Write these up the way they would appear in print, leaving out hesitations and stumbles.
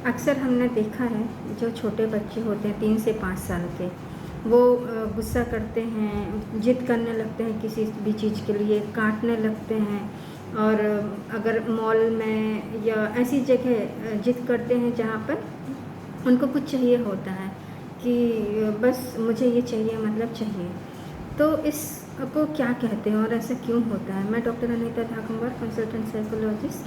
अक्सर हमने देखा है जो छोटे बच्चे होते हैं 3 से 5 साल के, वो गुस्सा करते हैं, ज़िद करने लगते हैं किसी भी चीज़ के लिए, काटने लगते हैं। और अगर मॉल में या ऐसी जगह ज़िद करते हैं जहाँ पर उनको कुछ चाहिए होता है कि बस मुझे ये चाहिए, मतलब चाहिए। तो इसको क्या कहते हैं और ऐसा क्यों होता है? मैं डॉक्टर अनीता धाकंबर, कंसल्टेंट साइकोलॉजिस्ट,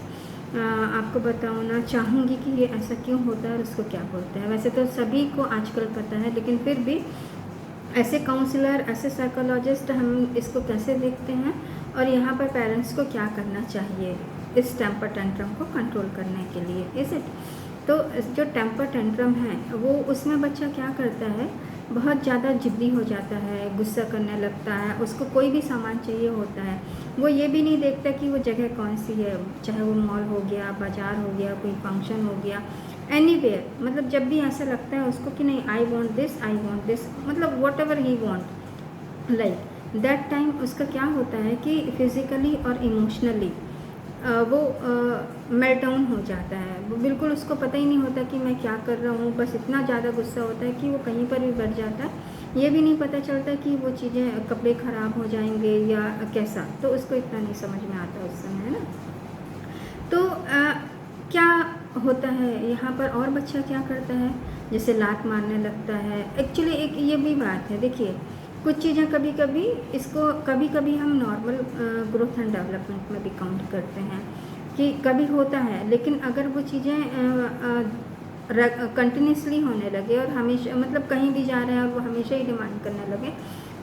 आपको बताना चाहूँगी कि ये ऐसा क्यों होता है और उसको क्या बोलते हैं। वैसे तो सभी को आजकल पता है, लेकिन फिर भी ऐसे काउंसलर, ऐसे साइकोलॉजिस्ट हम इसको कैसे देखते हैं और यहाँ पर पेरेंट्स को क्या करना चाहिए इस टेम्पर टेंट्रम को कंट्रोल करने के लिए, इज़ इट? तो जो टेम्पर टेंट्रम है वो, उसमें बच्चा क्या करता है, बहुत ज़्यादा ज़िद्दी हो जाता है, गुस्सा करने लगता है, उसको कोई भी सामान चाहिए होता है। वो ये भी नहीं देखता कि वो जगह कौन सी है, चाहे वो मॉल हो गया, बाज़ार हो गया, कोई फंक्शन हो गया, एनीवेयर। मतलब जब भी ऐसा लगता है उसको कि नहीं, आई वांट दिस, मतलब what ever he want, like that time उसका क्या होता है कि फिज़िकली और इमोशनली वो मेल्ट डाउन हो जाता है। वो बिल्कुल उसको पता ही नहीं होता कि मैं क्या कर रहा हूँ, बस इतना ज़्यादा गुस्सा होता है कि वो कहीं पर भी बढ़ जाता है। ये भी नहीं पता चलता कि वो चीज़ें, कपड़े ख़राब हो जाएंगे या कैसा, तो उसको इतना नहीं समझ में आता उस समय, है ना। तो क्या होता है यहाँ पर, और बच्चा क्या करता है, जैसे लात मारने लगता है। एक्चुअली एक ये भी बात है, देखिए कुछ चीज़ें कभी कभी, इसको कभी कभी हम नॉर्मल ग्रोथ एंड डेवलपमेंट में भी काउंट करते हैं कि कभी होता है, लेकिन अगर वो चीज़ें कंटिन्यूसली होने लगे और हमेशा, मतलब कहीं भी जा रहे हैं और वो हमेशा ही डिमांड करने लगे,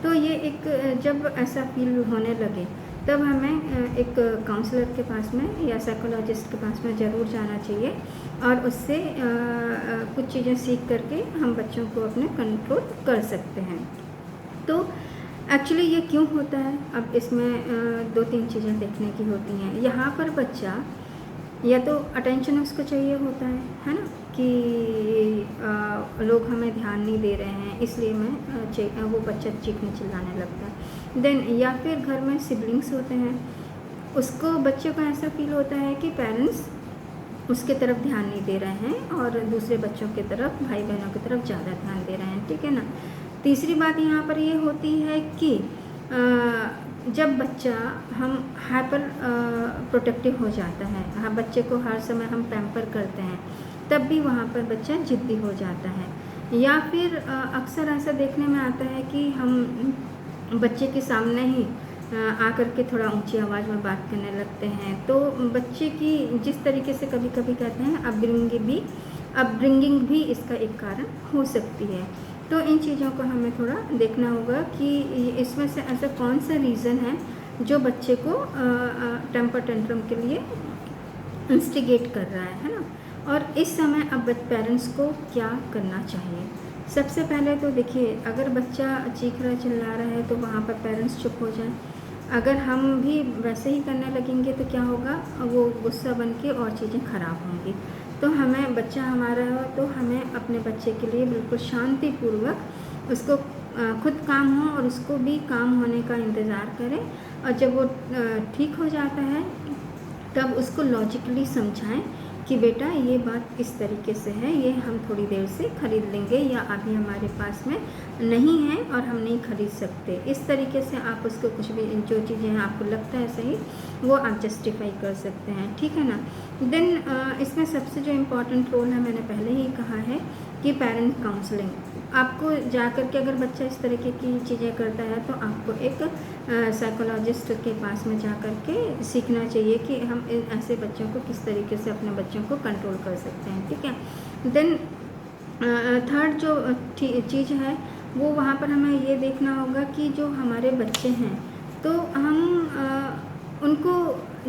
तो ये एक, जब ऐसा फील होने लगे तब हमें एक काउंसलर के पास में या साइकोलॉजिस्ट के पास में ज़रूर जाना चाहिए और उससे कुछ चीज़ें सीख करके हम बच्चों को अपने कंट्रोल कर सकते हैं। तो एक्चुअली ये क्यों होता है, अब इसमें 2-3 चीज़ें देखने की होती हैं। यहाँ पर बच्चा, या तो अटेंशन उसको चाहिए होता है ना, कि लोग हमें ध्यान नहीं दे रहे हैं, इसलिए वो बच्चा चीखने चिल्लाने लगता है। देन या फिर घर में सिबलिंग्स होते हैं, उसको, बच्चे को ऐसा फील होता है कि पेरेंट्स उसके तरफ ध्यान नहीं दे रहे हैं और दूसरे बच्चों की तरफ, भाई बहनों की तरफ ज़्यादा ध्यान दे रहे हैं, ठीक है ना। तीसरी बात यहाँ पर ये होती है कि जब बच्चा, हम हाइपर प्रोटेक्टिव हो जाता है, हाँ, बच्चे को हर समय हम पैम्पर करते हैं, तब भी वहाँ पर बच्चा ज़िद्दी हो जाता है। या फिर अक्सर ऐसा देखने में आता है कि हम बच्चे के सामने ही आकर के थोड़ा ऊंची आवाज़ में बात करने लगते हैं, तो बच्चे की जिस तरीके से कभी कभी कहते हैं अपब्रिंगिंग भी इसका एक कारण हो सकती है। तो इन चीज़ों को हमें थोड़ा देखना होगा कि इसमें से ऐसा कौन सा रीज़न है जो बच्चे को टेम्पर टेंट्रम के लिए इंस्टिगेट कर रहा है ना। और इस समय अब पेरेंट्स को क्या करना चाहिए। सबसे पहले तो देखिए, अगर बच्चा चीख रहा चिल्ला रहा है तो वहाँ पर पेरेंट्स चुप हो जाएं। अगर हम भी वैसे ही करने लगेंगे तो क्या होगा, वो गुस्सा बन के और चीज़ें ख़राब होंगी। तो हमें, बच्चा हमारा हो तो हमें अपने बच्चे के लिए बिल्कुल शांतिपूर्वक उसको खुद काम हो और उसको भी काम होने का इंतज़ार करें। और जब वो ठीक हो जाता है तब उसको लॉजिकली समझाएं कि बेटा ये बात इस तरीके से है, ये हम थोड़ी देर से ख़रीद लेंगे या अभी हमारे पास में नहीं है और हम नहीं ख़रीद सकते। इस तरीके से आप उसको कुछ भी, जो चीज़ें आपको लगता है सही, वो आप जस्टिफाई कर सकते हैं, ठीक है ना। देन इसमें सबसे जो इम्पोर्टेंट रोल है, मैंने पहले ही कहा है कि पेरेंट काउंसलिंग। आपको जा कर के, अगर बच्चा इस तरीके की चीज़ें करता है तो आपको एक साइकोलॉजिस्ट के पास में जा कर के सीखना चाहिए कि हम ऐसे बच्चों को किस तरीके से, अपने बच्चों को कंट्रोल कर सकते हैं, ठीक है। देन थर्ड जो चीज़ है, वो वहाँ पर हमें ये देखना होगा कि जो हमारे बच्चे हैं, तो हम उनको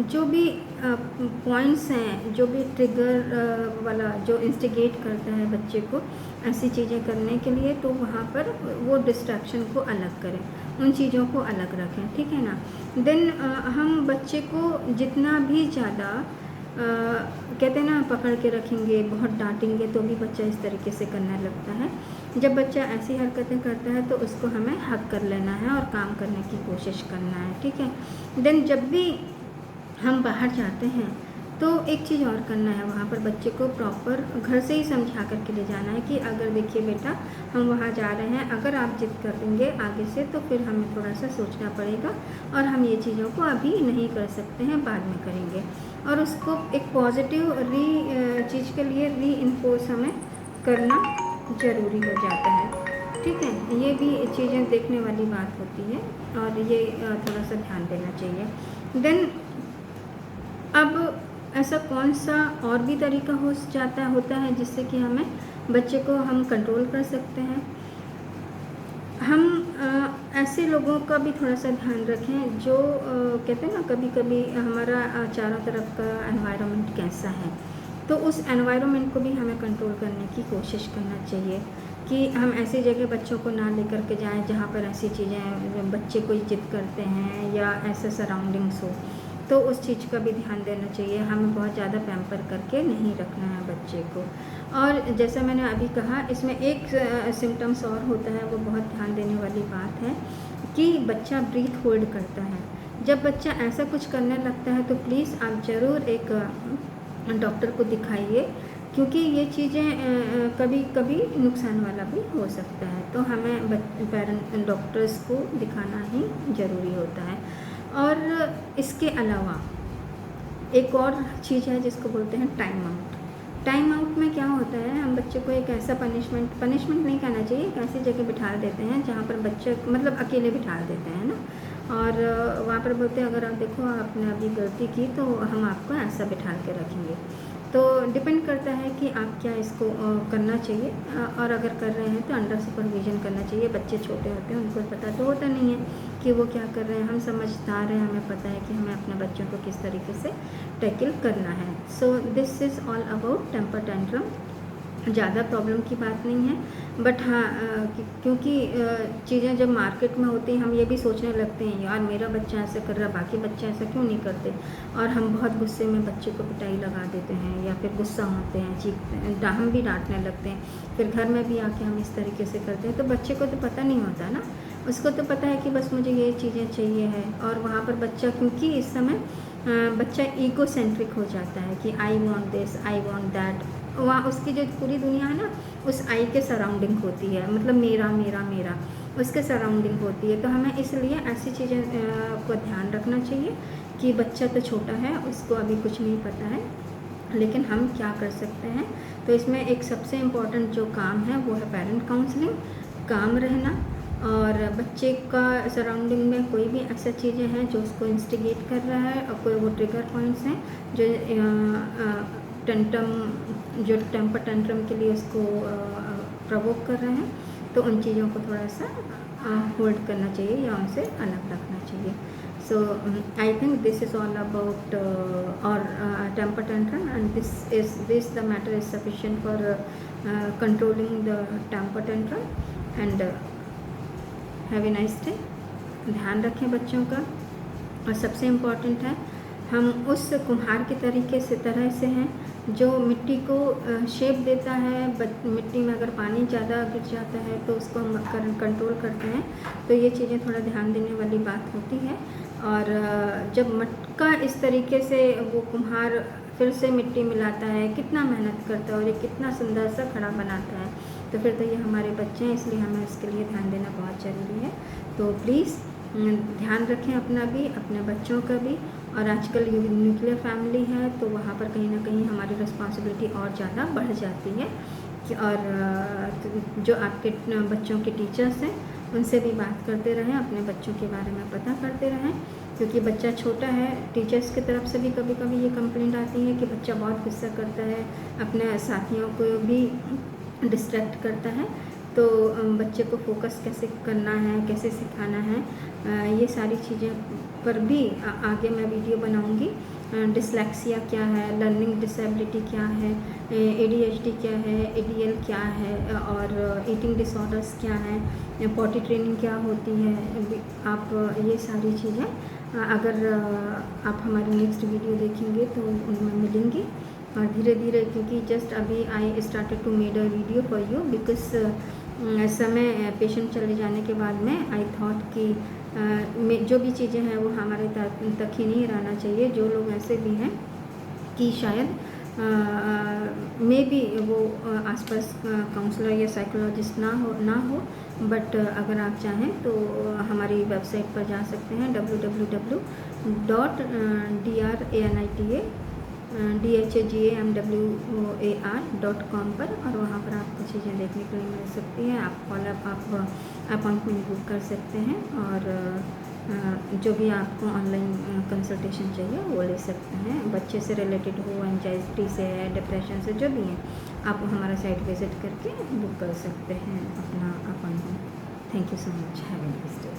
जो भी पॉइंट्स हैं, जो भी ट्रिगर वाला जो इंस्टिगेट करता है बच्चे को ऐसी चीज़ें करने के लिए, तो वहाँ पर वो डिस्ट्रैक्शन को अलग करें, उन चीज़ों को अलग रखें, ठीक है ना। देन हम बच्चे को जितना भी ज़्यादा कहते हैं ना, पकड़ के रखेंगे, बहुत डांटेंगे, तो भी बच्चा इस तरीके से करने लगता है। जब बच्चा ऐसी हरकतें करता है तो उसको हमें हक कर लेना है और काम करने की कोशिश करना है, ठीक है। देन जब भी हम बाहर जाते हैं तो एक चीज़ और करना है, वहाँ पर बच्चे को प्रॉपर घर से ही समझा कर के ले जाना है कि अगर देखिए बेटा हम वहाँ जा रहे हैं, अगर आप जिद कर देंगे आगे से तो फिर हमें थोड़ा सा सोचना पड़ेगा और हम ये चीज़ों को अभी नहीं कर सकते हैं, बाद में करेंगे। और उसको एक पॉजिटिव चीज़ के लिए रीइंफोर्स हमें करना ज़रूरी हो जाता है। ठीक है, ये भी चीज़ें देखने वाली बात होती है और ये थोड़ा सा ध्यान देना चाहिए। देन अब ऐसा कौन सा और भी तरीका होता है जिससे कि हमें बच्चे को हम कंट्रोल कर सकते हैं। हम ऐसे लोगों का भी थोड़ा सा ध्यान रखें जो कहते हैं ना, कभी कभी हमारा चारों तरफ का एनवायरनमेंट कैसा है, तो उस एनवायरनमेंट को भी हमें कंट्रोल करने की कोशिश करना चाहिए कि हम ऐसी जगह बच्चों को ना लेकर के जाएं जहाँ पर ऐसी चीज़ें बच्चे कोई जिद करते हैं या ऐसे सराउंडिंग्स हो, तो उस चीज़ का भी ध्यान देना चाहिए। हमें बहुत ज़्यादा पैम्पर करके नहीं रखना है बच्चे को। और जैसा मैंने अभी कहा, इसमें एक सिम्टम्स और होता है, वो बहुत ध्यान देने वाली बात है कि बच्चा ब्रीथ होल्ड करता है। जब बच्चा ऐसा कुछ करने लगता है तो प्लीज़ आप ज़रूर एक डॉक्टर को दिखाइए, क्योंकि ये चीज़ें कभी कभी नुकसान वाला भी हो सकता है। तो हमें डॉक्टर्स को दिखाना ही ज़रूरी होता है। और इसके अलावा एक और चीज़ है जिसको बोलते हैं टाइम आउट। टाइम आउट में क्या होता है, हम बच्चे को एक ऐसा पनिशमेंट नहीं कहना चाहिए, एक ऐसी जगह बिठा देते हैं जहाँ पर बच्चे मतलब अकेले बिठा देते हैं ना, और वहाँ पर बोलते हैं अगर आप देखो आपने अभी गलती की तो हम आपको ऐसा बिठा के रखेंगे। तो डिपेंड करता है कि आप क्या इसको करना चाहिए, और अगर कर रहे हैं तो अंडर सुपरविज़न करना चाहिए। बच्चे छोटे होते हैं, उनको पता तो होता नहीं है कि वो क्या कर रहे हैं। हम समझदार हैं, हमें पता है कि हमें अपने बच्चों को किस तरीके से टैकल करना है। So this is all about temper tantrum. ज़्यादा प्रॉब्लम की बात नहीं है, बट हाँ क्योंकि चीज़ें जब मार्केट में होती हैं हम ये भी सोचने लगते हैं यार मेरा बच्चा ऐसा कर रहा है, बाकी बच्चे ऐसा क्यों नहीं करते, और हम बहुत गुस्से में बच्चे को पिटाई लगा देते हैं या फिर गुस्सा होते हैं, चीखते हैं, हम भी डांटने लगते हैं। फिर घर में भी आके हम इस तरीके से करते हैं, तो बच्चे को तो पता नहीं होता ना, उसको तो पता है कि बस मुझे ये चीज़ें चाहिए है। और वहाँ पर बच्चा, क्योंकि इस समय बच्चा ईगो सेंट्रिक हो जाता है कि I want this, I want that, वहाँ उसकी जो पूरी दुनिया है ना उस आई के सराउंडिंग होती है, मतलब मेरा मेरा मेरा उसके सराउंडिंग होती है। तो हमें इसलिए ऐसी चीज़ें को ध्यान रखना चाहिए कि बच्चा तो छोटा है, उसको अभी कुछ नहीं पता है, लेकिन हम क्या कर सकते हैं। तो इसमें एक सबसे इम्पॉर्टेंट जो काम है वो है पेरेंट काउंसलिंग, काम रहना, और बच्चे का सराउंडिंग में कोई भी ऐसा चीज़ें हैं जो उसको इंस्टिगेट कर रहा है, और कोई वो ट्रिगर पॉइंट्स हैं जो टेम्पर टेंट्रम के लिए उसको प्रवोक कर रहे हैं, तो उन चीज़ों को थोड़ा सा होल्ड करना चाहिए या उनसे अलग रखना चाहिए। So I think this is all about our temper tantrum, and this the matter is sufficient for controlling the temper tantrum. And have a nice day. ध्यान रखें बच्चों का, और सबसे इम्पॉर्टेंट है हम उस कुम्हार के तरह से हैं जो मिट्टी को शेप देता है। मिट्टी में अगर पानी ज़्यादा गिर जाता है तो उसको हम कंट्रोल करते हैं। तो ये चीज़ें थोड़ा ध्यान देने वाली बात होती है। और जब मटका इस तरीके से वो कुम्हार फिर से मिट्टी मिलाता है, कितना मेहनत करता है और ये कितना सुंदर सा खड़ा बनाता है, तो फिर तो ये हमारे बच्चे हैं, इसलिए हमें इसके लिए ध्यान देना बहुत ज़रूरी है। तो प्लीज़ ध्यान रखें अपना भी, अपने बच्चों का भी। और आजकल न्यूक्लियर फैमिली है तो वहाँ पर कहीं ना कहीं हमारी रिस्पॉन्सिबिलिटी और ज़्यादा बढ़ जाती है। और जो आपके बच्चों के टीचर्स हैं उनसे भी बात करते रहें, अपने बच्चों के बारे में पता करते रहें, क्योंकि बच्चा छोटा है। टीचर्स की तरफ से भी कभी कभी ये कंप्लेंट आती है कि बच्चा बहुत गुस्सा करता है, अपने साथियों को भी डिस्ट्रैक्ट करता है। तो बच्चे को फोकस कैसे करना है, कैसे सिखाना है, ये सारी चीज़ें पर भी आगे मैं वीडियो बनाऊंगी। डिसलेक्सिया क्या है, लर्निंग डिसेबिलिटी क्या है, ADHD क्या है, ADL क्या है, और ईटिंग डिसऑर्डर्स क्या है, पॉटी ट्रेनिंग क्या होती है। आप ये सारी चीज़ें अगर आप हमारी नेक्स्ट वीडियो देखेंगे तो उनमें मिलेंगी। और धीरे धीरे, क्योंकि जस्ट अभी I started to made a video for you, because समय पेशेंट चले जाने के बाद में आई थॉट कि जो भी चीज़ें हैं वो हमारे तक ही नहीं रहना चाहिए। जो लोग ऐसे भी हैं कि शायद मे बी वो आसपास काउंसलर या साइकोलॉजिस्ट ना हो, बट अगर आप चाहें तो हमारी वेबसाइट पर जा सकते हैं www.dranitamwar.com पर, और वहाँ पर आपको चीज़ें देखने के लिए मिल सकती हैं। आप अपॉइंटमेंट बुक कर सकते हैं, और जो भी आपको ऑनलाइन कंसल्टेशन चाहिए वो ले सकते हैं। बच्चे से रिलेटेड हो, एंजाइटी से है, डिप्रेशन से, जो भी है, आप हमारा साइट विज़िट करके बुक कर सकते हैं अपना appointment. Thank you so much, have a nice day.